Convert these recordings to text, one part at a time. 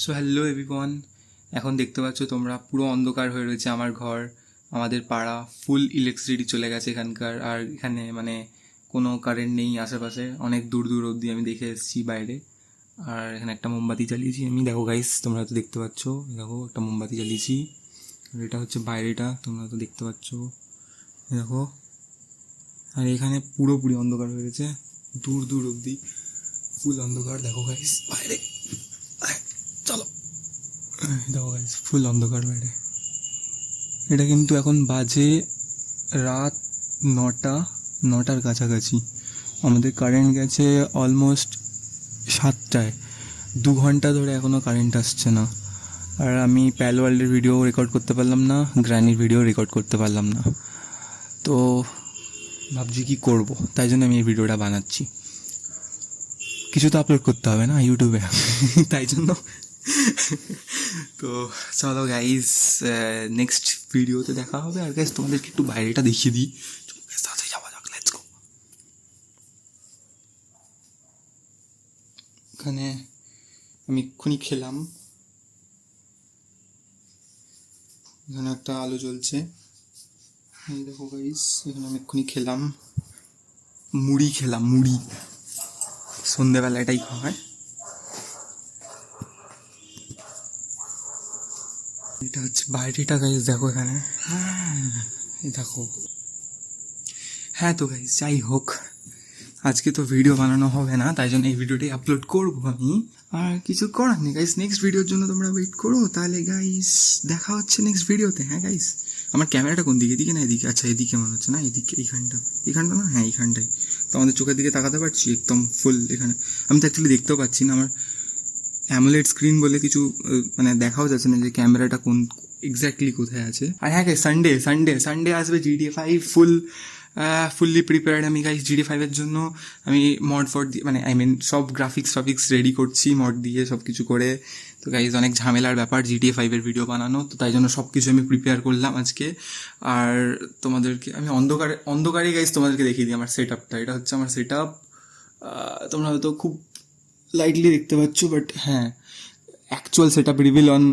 So hello everyone, এখন দেখতে পাচ্ছ তোমরা পুরো অন্ধকার হয়ে রয়েছে আমার ঘর, আমাদের পাড়া ফুল ইলেকট্রিসিটি চলে গেছে এখানকার। আর এখানে মানে কোনো কারেন্ট নেই আশেপাশে, অনেক দূর দূর অবধি আমি দেখে এসেছি বাইরে। আর এখানে একটা মোমবাতি জ্বালিয়েছি আমি, দেখো গাইস তোমরা তো দেখতে পাচ্ছ, দেখো একটা মোমবাতি জ্বালিয়েছি। আর এটা হচ্ছে বাইরেটা, তোমরা তো দেখতে পাচ্ছ, দেখো। আর এখানে পুরোপুরি অন্ধকার হয়ে গেছে, দূর দূর অবধি ফুল অন্ধকার। দেখো গাইস বাইরে, চলো দেখো গাইস ফুল অন্ধকার বাইরে। এটা কিন্তু এখন বাজে রাত 9টার কাছাকাছি। আমাদের কারেন্ট গেছে অলমোস্ট 7টায়, 2 ঘন্টা ধরে এখনও কারেন্ট আসছে না। আর আমি প্যাল ওয়ার্ল্ডের ভিডিও রেকর্ড করতে পারলাম না, গ্র্যানির ভিডিও রেকর্ড করতে পারলাম না। তো ভাবছি কি করব, তাই জন্য আমি এই ভিডিওটা বানাচ্ছি। কিছু তো আপলোড করতে হবে না ইউটিউবে, তাই জন্য। তো চলো গাইজ, নেক্সট ভিডিওতে দেখা হবে। আর গাইজ তোমাদেরকে একটু বাইরেটা দেখিয়ে দিই, সাথে যাওয়া যাক, লেটস গো। এখানে আমি এক্ষুনি খেলাম, এখানে একটা আলো জ্বলছে, এই দেখো গাইজ। এখানে আমি এক্ষুনি খেলাম মুড়ি, সন্ধেবেলা এটাই খাওয়া হয়। এটা হচ্ছে বাইরেটা গাইজ, দেখো এখানে, হ্যাঁ এই দেখো। হ্যাঁ তো গাইজ, যাই হোক, আজকে তো ভিডিও বানানো হবে না, তাই জন্য এই ভিডিওটাই আপলোড করবো আমি। আর কিছু করার নেই গাইস, নেক্সট ভিডিওর জন্য তোমরা ওয়েট করো। তাহলে গাইস দেখা হচ্ছে নেক্সট ভিডিওতে। হ্যাঁ গাইস, আমার ক্যামেরাটা কোন দিকে, এদিকে না এদিকে? আচ্ছা এদিকে মনে হচ্ছে, না এদিকে, এইখানটা না, হ্যাঁ এইখানটাই। তো আমাদের চোখের দিকে তাকাতে পারছি একদম ফুল এখানে। আমি তো অ্যাকচুয়ালি দেখতেও পাচ্ছি না, আমার অ্যামোলেড স্ক্রিন বলে কিছু মানে দেখাও যাচ্ছে না যে ক্যামেরাটা কোন এক্স্যাক্টলি কোথায় আছে। আর হ্যাঁ গাইস, সানডে আসবে GTA 5 ফুললি প্রিপেয়ার্ড আমি গাইস। GTA 5-এর জন্য আমি মড দিয়ে, মানে আই মিন সব গ্রাফিক্স রেডি করছি মড দিয়ে, সব কিছু করে। তো গাইজ অনেক ঝামেলার ব্যাপার GTA 5-এর ভিডিও বানানো, তো তাই জন্য সব কিছু আমি প্রিপেয়ার করলাম আজকে। আর তোমাদেরকে আমি অন্ধকারে গাইজ তোমাদেরকে দেখিয়ে দিই আমার সেট আপটা। এটা হচ্ছে আমার সেট আপ, তোমরা হয়তো খুব লাইটলি দেখতে পাচ্ছ, বাট হ্যাঁ actual set up reveal on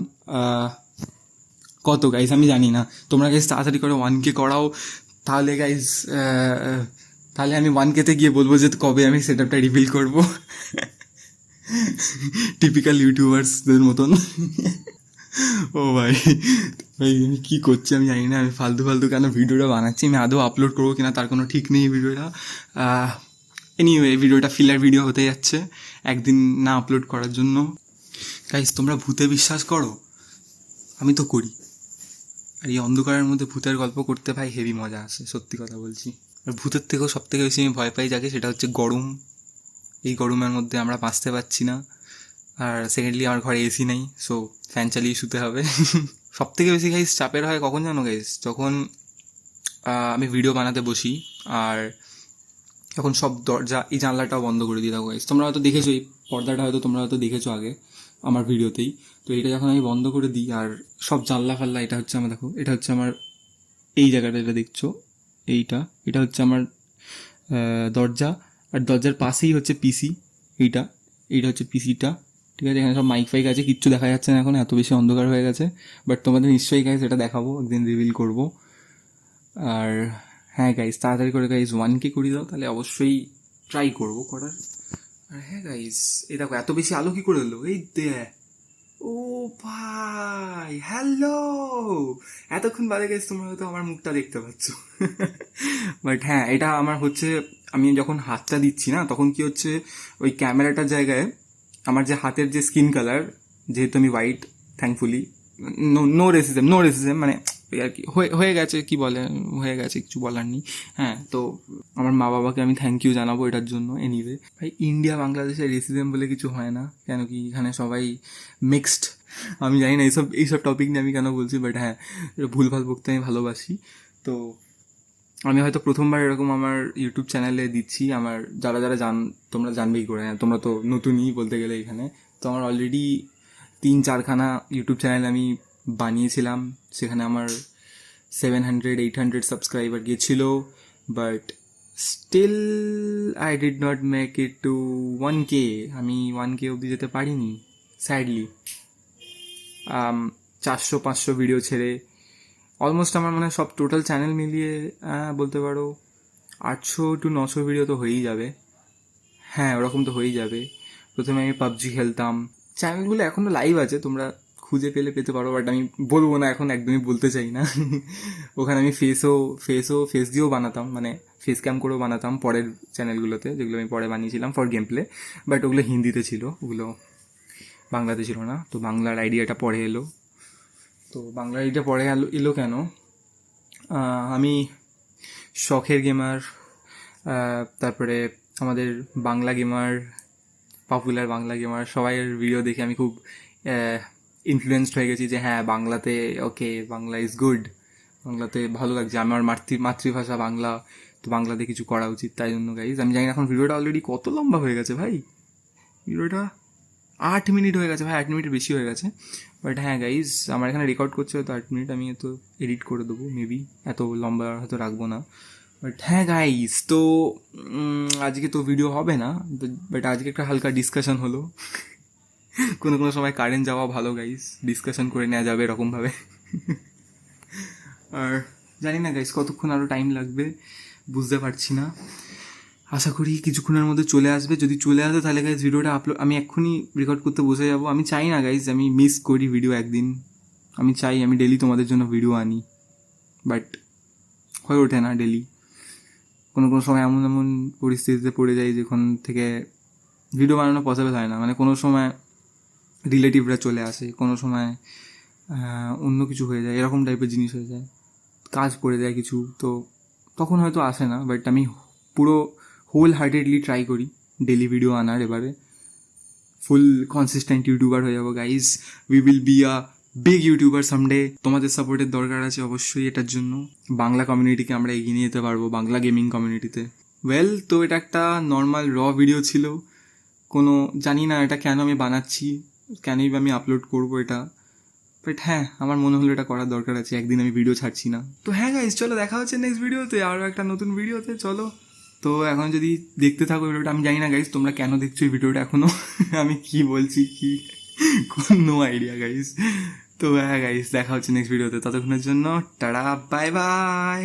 কত গাইজ আমি জানি না। তোমরা গাইজ তাড়াতাড়ি করে 1K করাও, তাহলে গাইজ তাহলে আমি 1K-তে গিয়ে বলবো যে কবে আমি সেট আপটা রিভিল করবো, টিপিক্যাল ইউটিউবার্সদের মতন। ও ভাই, আমি কী করছি আমি জানি না, আমি ফালতু কেন ভিডিওটা বানাচ্ছি। আমি আদৌ আপলোড করবো কিনা তার কোনো ঠিক নেই ভিডিওটা। এনিওয়ে ভিডিওটা ফিলার ভিডিও হতে যাচ্ছে একদিন না আপলোড করার জন্য। গাইস তোমরা ভূতে বিশ্বাস করো? আমি তো করি। আর এই অন্ধকারের মধ্যে ভূতের গল্প করতে ভাই হেভি মজা আসে, সত্যি কথা বলছি। আর ভূতের থেকেও সব থেকে বেশি আমি ভয় পাই যাকে, সেটা হচ্ছে গরম। এই গরমের মধ্যে আমরা বাঁচতে পারছি না। আর সেকেন্ডলি আমার ঘরে এসি নেই, সো ফ্যান চালিয়ে শুতে হবে। সব থেকে বেশি গাইস চাপের হয় কখন জানো গাইস? যখন আমি ভিডিও বানাতে বসি, আর এখন সব দরজা এই জানলাটাও বন্ধ করে দিই। দেখো গাইস, তোমরা হয়তো দেখেছো এই পর্দাটা, হয়তো তোমরা হয়তো দেখেছো আগে আমার ভিডিওতেই। তো এটা যখন আমি বন্ধ করে দিই আর সব জানলা ফাল্লা, এটা হচ্ছে আমার, দেখো এটা হচ্ছে আমার এই জায়গাটা, এটা দেখছো এটা হচ্ছে আমার দরজা। আর দরজার পাশেই হচ্ছে পিসি, এইটা হচ্ছে পিসিটা, ঠিক আছে? এখানে সব মাইক ফাইক আছে, কিচ্ছু দেখা যাচ্ছে না এখন, এত বেশি অন্ধকার হয়ে গেছে। বাট তোমাদের নিশ্চয়ই গাইজ এটা দেখাবো, একদিন রিভিল করব। আর হ্যাঁ গাইজ, তাড়াতাড়ি করে গাইজ 1K করে দাও, তাহলে অবশ্যই ট্রাই করবো করার। আর হ্যাঁ গাইজ, এই দেখো এত বেশি আলো কি করে এলো, এই দে। ও ভাই হ্যালো, এতক্ষণ বাদে গেছে তোমরা হয়তো আমার মুখটা দেখতে পাচ্ছ। বাট হ্যাঁ, এটা আমার হচ্ছে, আমি যখন হাতটা দিচ্ছি না, তখন কি হচ্ছে ওই ক্যামেরাটার জায়গায় আমার যে হাতের যে স্কিন কালার, যেহেতু আমি হোয়াইট, থ্যাঙ্কফুলি, নো রেসিজম, মানে ওই আর কি হয়ে গেছে, কি বলে, হয়ে গেছে, কিছু বলার নেই। হ্যাঁ, তো আমার মা বাবাকে আমি থ্যাংক ইউ জানাবো এটার জন্য। এনিওয়ে ভাই, ইন্ডিয়া বাংলাদেশে রেসিজম বলে কিছু হয় না, কেন কি এখানে সবাই মিক্সড। আমি জানি না এইসব টপিক নিয়ে আমি কেন বলছি, বাট হ্যাঁ ভুলভাল বকতে আমি ভালোবাসি। তো আমি হয়তো প্রথমবার এরকম আমার ইউটিউব চ্যানেলে দিচ্ছি। আমার যারা তোমরা জানবেই করে, হ্যাঁ তোমরা তো নতুনই বলতে গেলে এখানে। তো আমার অলরেডি 3-4খানা ইউটিউব চ্যানেল আমি বানিয়েছিলাম, সেখানে আমার 700-800 সাবস্ক্রাইবার গিয়েছিল, but still I did not make it to 1K। আমি 1K অবধি যেতে পারিনি, স্যাডলি। 400-500 ভিডিও ছেড়ে অলমোস্ট আমার মানে সব টোটাল চ্যানেল মিলিয়ে বলতে পারো 800-900 ভিডিও তো হয়েই যাবে। হ্যাঁ, ওরকম তো হয়েই যাবে। প্রথমে আমি পাবজি খেলতাম। চ্যানেলগুলো এখনও লাইভ আছে, তোমরা খুঁজে পেলে পেতে পারো, বাট আমি বলবো না এখন, একদমই বলতে চাই না। ওখানে আমি ফেস দিয়েও বানাতাম, মানে ফেস ক্যাম করেও বানাতাম পরের চ্যানেলগুলোতে, যেগুলো আমি পরে বানিয়েছিলাম ফর গেম প্লে। বাট ওগুলো হিন্দিতে ছিল, ওগুলো বাংলাতে ছিল না। তো বাংলার আইডিয়াটা পরে এলো। তো বাংলার আইডিয়া পরে এলো কেন, আমি শখের গেমার, তারপরে আমাদের Bangla gamer, popular Bangla gamer সবাইয়ের ভিডিও দেখে আমি খুব ইনফ্লুয়েসড হয়ে গেছি যে হ্যাঁ বাংলাতে ওকে, বাংলা ইজ গুড, বাংলাতে ভালো লাগছে, আমার মাতৃভাষা বাংলা, তো বাংলাতে কিছু করা উচিত। তাই জন্য গাইজ, আমি জানি না এখন ভিডিওটা অলরেডি কত লম্বা হয়ে গেছে ভাই, ভিডিওটা 8 মিনিট হয়ে গেছে ভাই, 8 মিনিটের বেশি হয়ে গেছে। বাট হ্যাঁ গাইজ, আমার এখানে রেকর্ড করছে হয়তো 8 মিনিট, আমি তো এডিট করে দেবো মেবি, এত লম্বা হয়তো রাখবো না। বাট হ্যাঁ গাইজ, তো আজকে তো ভিডিও হবে না, বাট আজকে একটা হালকা ডিসকাশন হলো। কোনো কোনো সময় কারেন্ট যাওয়া ভালো গাইজ, ডিসকাশন করে নেওয়া যাবে এরকমভাবে। আর জানি না গাইজ কতক্ষণ আরও টাইম লাগবে, বুঝতে পারছি না। আশা করি কিছুক্ষণের মধ্যে চলে আসবে। যদি চলে আসে তাহলে গাইজ ভিডিওটা আমি এক্ষুনি রেকর্ড করতে বসে যাবো। আমি চাই না গাইজ আমি মিস করি ভিডিও একদিন, আমি চাই আমি ডেলি তোমাদের জন্য ভিডিও আনি, বাট হয়ে ওঠে না ডেলি। কোনো কোনো সময় এমন এমন পরিস্থিতিতে পড়ে যাই যেখান থেকে ভিডিও বানানো পসিবল হয় না। মানে কোনো সময় রিলেটিভরা চলে আসে, কোনো সময় অন্য কিছু হয়ে যায়, এরকম টাইপের জিনিস হয়ে যায়, কাজ পড়ে যায় কিছু, তো তখন হয়তো আসে না। বাট আমি পুরো হোল হার্টেডলি ট্রাই করি ডেলি ভিডিও আনার। এবারে ফুল কনসিস্টেন্ট ইউটিউবার হয়ে যাবো guys, we will be a big YouTuber someday. তোমাদের সাপোর্টের দরকার আছে অবশ্যই এটার জন্য। বাংলা কমিউনিটিকে আমরা এগিয়ে নিয়ে যেতে পারবো, বাংলা গেমিং কমিউনিটিতে। ওয়েল, তো এটা একটা নর্মাল ভিডিও ছিল, কোনো জানি না এটা কেন আমি বানাচ্ছি, কেনই বা আমি আপলোড করবো এটা, বাট হ্যাঁ আমার মনে হলো এটা করার দরকার আছে, একদিন আমি ভিডিও ছাড়ছি না। তো হ্যাঁ গাইজ, চলো দেখা হচ্ছে নেক্সট ভিডিওতে, আরও একটা নতুন ভিডিওতে, চলো। তো এখন যদি দেখতে থাকো ভিডিওটা, আমি জানি না গাইজ তোমরা কেন দেখছো এই ভিডিওটা এখনো। আমি কি বলছি কি, কোনো আইডিয়া গাইজ। তো হ্যাঁ গাইজ, দেখা হচ্ছে নেক্সট ভিডিওতে, ততক্ষণের জন্য টাটা, বাই বাই।